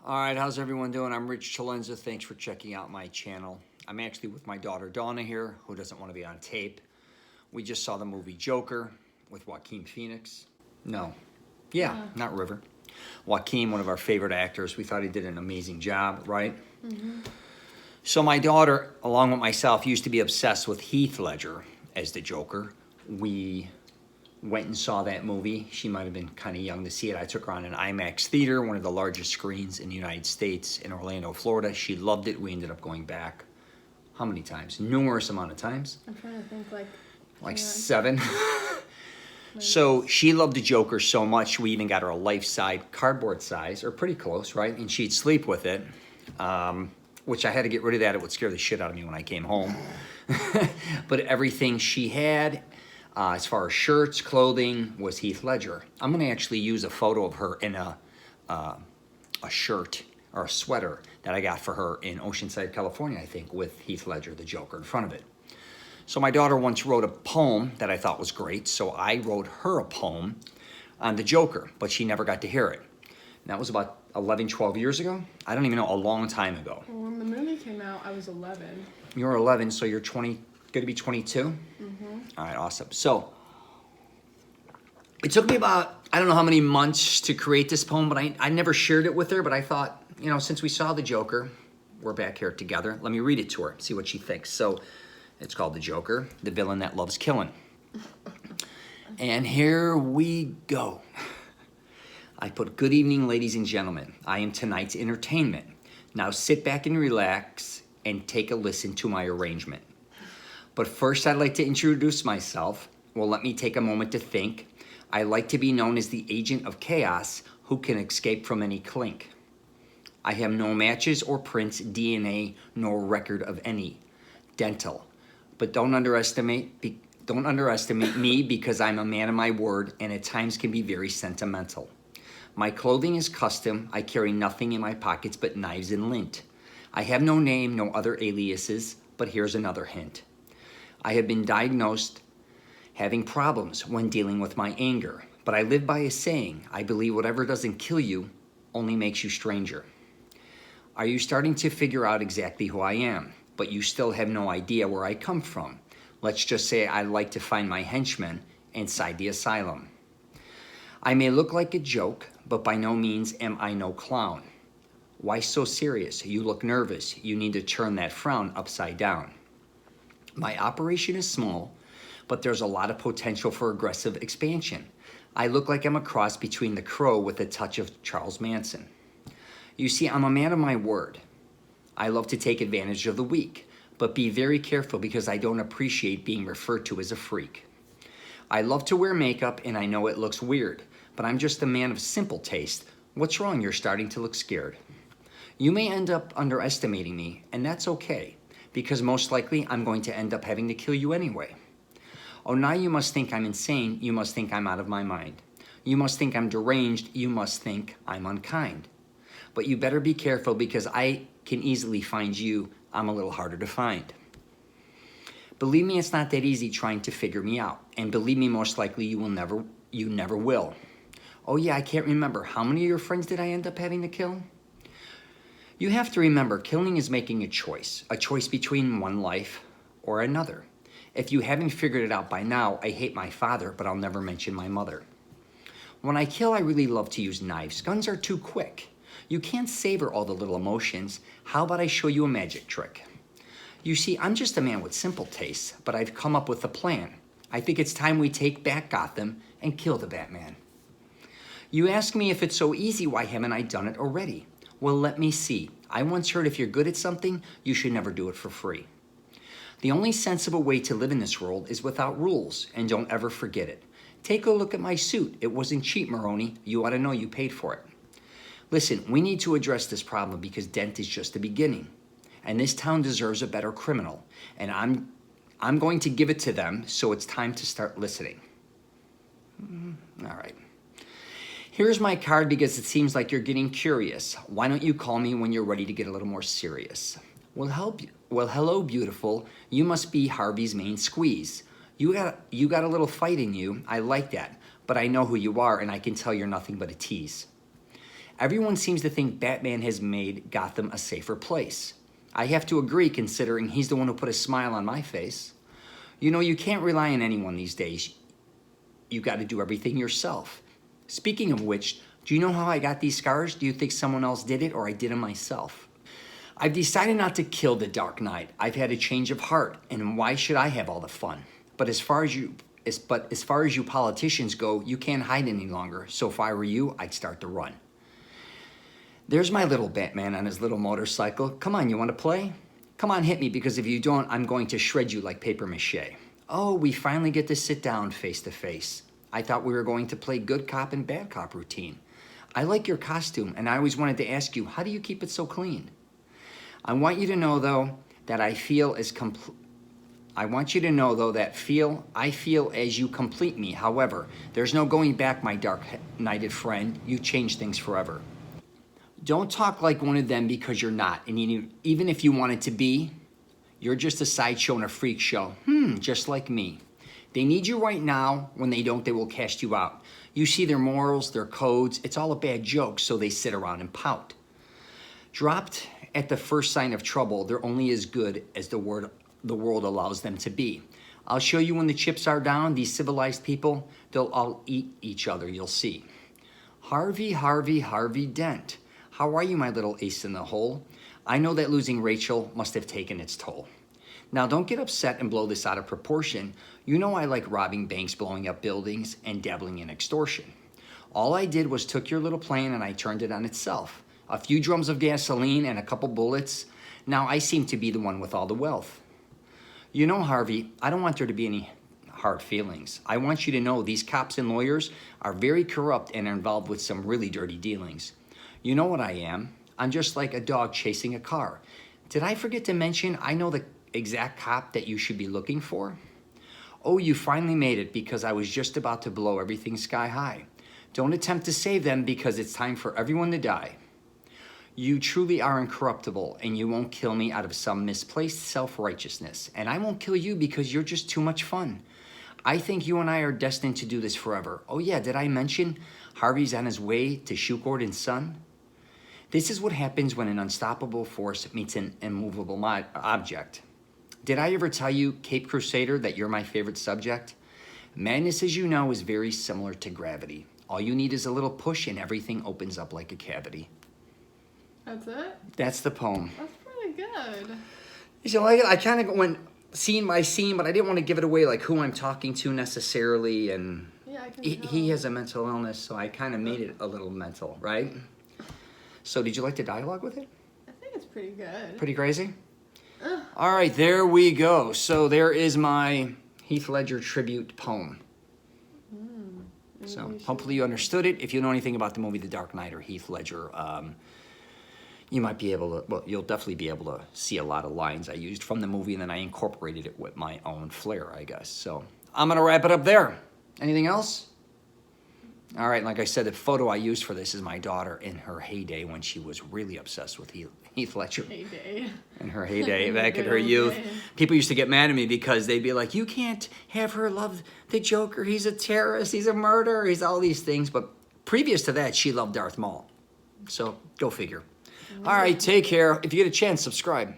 All right, how's everyone doing? I'm Rich Celenza. Thanks for checking out my channel. I'm actually with my daughter Dawna here, who doesn't want to be on tape. We just saw the movie Joker with Joaquin Phoenix. No, yeah, not River. Joaquin, one of our favorite actors. We thought he did an amazing job, right? So my daughter, along with myself, used to be obsessed with Heath Ledger as the Joker. We went and saw that movie. She might have been kind of young to see it. I took her on an IMAX theater, one of the largest screens in the United States in Orlando, Florida. She loved it. We ended up going back, how many times? Numerous amount of times. I'm trying to think like 7. So she loved the Joker so much, we even got her a life-size cardboard size, or pretty close, right? And she'd sleep with it, which I had to get rid of that. It would scare the shit out of me when I came home. But everything she had, as far as shirts, clothing, was Heath Ledger. I'm going to actually use a photo of her in a shirt or a sweater that I got for her in Oceanside, California, I think, with Heath Ledger, the Joker, in front of it. So my daughter once wrote a poem that I thought was great, so I wrote her a poem on the Joker, but she never got to hear it. And that was about 11, 12 years ago? I don't even know, a long time ago. Well, when the movie came out, I was 11. You were 11, so you're 20, going to be 22? Mm-hmm. All right, awesome. So it took me about, I don't know how many months to create this poem, but I never shared it with her, but I thought, you know, since we saw the Joker, we're back here together, let me read it to her, see what she thinks. So it's called The Joker, the villain that loves killing. And here we go. I put, good evening, ladies and gentlemen. I am tonight's entertainment. Now sit back and relax and take a listen to my arrangement. But first, I'd like to introduce myself. Well, let me take a moment to think. I like to be known as the agent of chaos who can escape from any clink. I have no matches or prints, DNA, nor record of any. Dental. But don't underestimate me because I'm a man of my word and at times can be very sentimental. My clothing is custom. I carry nothing in my pockets but knives and lint. I have no name, no other aliases, but here's another hint. I have been diagnosed having problems when dealing with my anger, but I live by a saying, I believe whatever doesn't kill you only makes you stranger. Are you starting to figure out exactly who I am, but you still have no idea where I come from? Let's just say I like to find my henchmen inside the asylum. I may look like a joke, but by no means am I no clown. Why so serious? You look nervous. You need to turn that frown upside down. My operation is small, but there's a lot of potential for aggressive expansion. I look like I'm a cross between the Crow with a touch of Charles Manson. You see, I'm a man of my word. I love to take advantage of the weak, but be very careful because I don't appreciate being referred to as a freak. I love to wear makeup and I know it looks weird, but I'm just a man of simple taste. What's wrong? You're starting to look scared. You may end up underestimating me, and that's okay, because most likely I'm going to end up having to kill you anyway. Oh, now you must think I'm insane. You must think I'm out of my mind. You must think I'm deranged. You must think I'm unkind. But you better be careful because I can easily find you. I'm a little harder to find. Believe me, it's not that easy trying to figure me out. And believe me, most likely you never will. Oh yeah, I can't remember. How many of your friends did I end up having to kill? You have to remember, killing is making a choice between one life or another. If you haven't figured it out by now, I hate my father, but I'll never mention my mother. When I kill, I really love to use knives. Guns are too quick. You can't savor all the little emotions. How about I show you a magic trick? You see, I'm just a man with simple tastes, but I've come up with a plan. I think it's time we take back Gotham and kill the Batman. You ask me if it's so easy, why haven't I done it already? Well, let me see. I once heard if you're good at something, you should never do it for free. The only sensible way to live in this world is without rules, and don't ever forget it. Take a look at my suit. It wasn't cheap, Maroney. You ought to know you paid for it. Listen, we need to address this problem because Dent is just the beginning. And this town deserves a better criminal. And I'm going to give it to them, so it's time to start listening. All right. Here's my card because it seems like you're getting curious. Why don't you call me when you're ready to get a little more serious? Well, hello, beautiful. You must be Harvey's main squeeze. You got a little fight in you. I like that. But I know who you are, and I can tell you're nothing but a tease. Everyone seems to think Batman has made Gotham a safer place. I have to agree, considering he's the one who put a smile on my face. You know, you can't rely on anyone these days. You got to do everything yourself. Speaking of which, do you know how I got these scars? Do you think someone else did it or I did them myself? I've decided not to kill the Dark Knight. I've had a change of heart, and why should I have all the fun? But as far as you politicians go, you can't hide any longer. So if I were you, I'd start to run. There's my little Batman on his little motorcycle. Come on, you want to play? Come on, hit me, because if you don't, I'm going to shred you like paper mache. Oh, we finally get to sit down face to face. I thought we were going to play good cop and bad cop routine. I like your costume, and I always wanted to ask you, how do you keep it so clean? I want you to know, though, that I feel as I feel as you complete me. However, there's no going back, my dark-knighted friend. You changed things forever. Don't talk like one of them, because you're not. And even if you wanted to be, you're just a sideshow and a freak show. Just like me. They need you right now. When they don't, they will cast you out. You see their morals, their codes. It's all a bad joke, so they sit around and pout. Dropped at the first sign of trouble, they're only as good as the world allows them to be. I'll show you when the chips are down, these civilized people, they'll all eat each other, you'll see. Harvey Dent. How are you, my little ace in the hole? I know that losing Rachel must have taken its toll. Now, don't get upset and blow this out of proportion. You know I like robbing banks, blowing up buildings, and dabbling in extortion. All I did was took your little plane and I turned it on itself. A few drums of gasoline and a couple bullets. Now I seem to be the one with all the wealth. You know, Harvey, I don't want there to be any hard feelings. I want you to know these cops and lawyers are very corrupt and are involved with some really dirty dealings. You know what I am. I'm just like a dog chasing a car. Did I forget to mention I know the exact cop that you should be looking for? Oh, you finally made it, because I was just about to blow everything sky high. Don't attempt to save them, because it's time for everyone to die. You truly are incorruptible, and you won't kill me out of some misplaced self-righteousness. And I won't kill you because you're just too much fun. I think you and I are destined to do this forever. Oh yeah, did I mention Harvey's on his way to shoot Gordon's son? This is what happens when an unstoppable force meets an immovable object. Did I ever tell you, Cape Crusader, that you're my favorite subject? Madness, as you know, is very similar to gravity. All you need is a little push and everything opens up like a cavity. That's it? That's the poem. That's pretty good. You like it? I kind of went scene by scene, but I didn't want to give it away, like who I'm talking to necessarily. And Yeah, I can he has a mental illness, so I kind of made it a little mental, right? So did you like the dialogue with it? I think it's pretty good. Pretty crazy? All right, there we go. So there is my Heath Ledger tribute poem. So hopefully you understood it. If you know anything about the movie The Dark Knight or Heath Ledger, you might be able to, well, you'll definitely be able to see a lot of lines I used from the movie, and then I incorporated it with my own flair, I guess. So I'm going to wrap it up there. Anything else? All right, like I said, the photo I used for this is my daughter in her heyday when she was really obsessed with Heath Ledger. Heyday. In her heyday, back in Good her old youth. days. People used to get mad at me because they'd be like, you can't have her love the Joker. He's a terrorist. He's a murderer. He's all these things. But previous to that, she loved Darth Maul. So go figure. All right, take care. If you get a chance, subscribe.